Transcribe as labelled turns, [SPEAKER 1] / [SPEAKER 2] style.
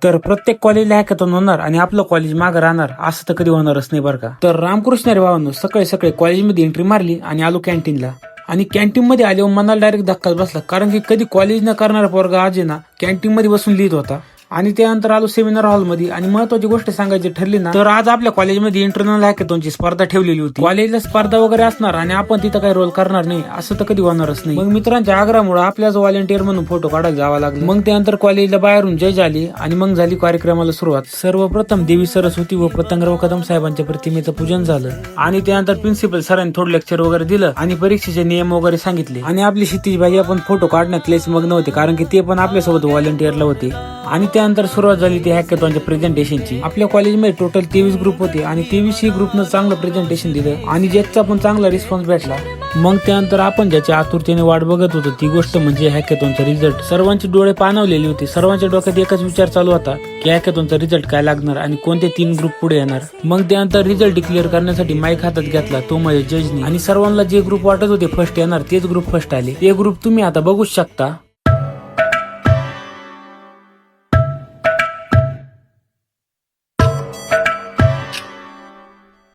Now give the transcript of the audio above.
[SPEAKER 1] तर प्रत्येक कॉलेजला हॅकेथॉन होणार आणि आपलं कॉलेज मागे राहणार असं तर कधी होणारच नाही बरं का. तर रामकृष्ण रे भावांनो, सकाळी सकाळी कॉलेजमध्ये एंट्री मारली आणि आलो कॅन्टीनला. आणि कॅन्टीन मध्ये आले मनाला डायरेक्ट धक्काच बसला, कारण की कधी कॉलेज न करणारा पोरगा आज आहे ना कॅन्टीन मध्ये बसून लिहित होता. आणि त्यानंतर आलो सेमिनार हॉलमध्ये आणि महत्वाची गोष्ट सांगायची ठरली ना तर आज आपल्या कॉलेजमध्ये इंटरनल हॅकेथॉनची स्पर्धा ठेवलेली होती. कॉलेजला स्पर्धा वगैरे असणार आणि आपण तिथं काही रोल करणार नाही असं तर कधी होणारच नाही. मग मित्रांच्या आग्रहामुळे आपल्याच व्हॉलेंटियर म्हणून फोटो काढायला जावं लागलं. मग त्यानंतर कॉलेजला बाहेरून जय झाली आणि मग झाली कार्यक्रमाला सुरुवात. सर्वप्रथम देवी सरस्वती व पतंगराव कदम साहेबांच्या प्रतिमेचं पूजन झालं आणि त्यानंतर प्रिन्सिपल सरांनी थोडं लेक्चर वगैरे दिलं आणि परीक्षेचे नियम वगैरे सांगितले. आणि आपली क्षितिज भाई आपण फोटो काढण्यात लयच मग्न होते, कारण की ते पण आपल्यासोबत व्हॉलेंटियरला होते. आणि त्यानंतर सुरुवात झाली ती हॅकेथॉनच्या प्रेझेंटेशनची. आपल्या कॉलेजमध्ये टोटल 23 ग्रुप होते आणि 23 ग्रुपनं चांगलं प्रेझेंटेशन दिलं आणि ज्याचा पण चांगला रिस्पॉन्स भेटला. मग त्यानंतर आपण ज्याच्या आतुरतेने वाट बघत होतो ती गोष्ट म्हणजे हॅकेथॉनचा रिझल्ट. सर्वांचे डोळे पाणावलेले होते. सर्वांच्या डोक्यात एकच विचार चालू होता की हॅकेथॉनचा रिझल्ट काय लागणार आणि कोणते 3 ग्रुप पुढे येणार. मग त्यानंतर रिझल्ट डिक्लेअर करण्यासाठी माईक हातात घेतला तो माझ्या जजनी आणि सर्वांना जे ग्रुप वाटत होते फर्स्ट येणार तेच ग्रुप फर्स्ट आले. ते ग्रुप तुम्ही आता बघूच शकता.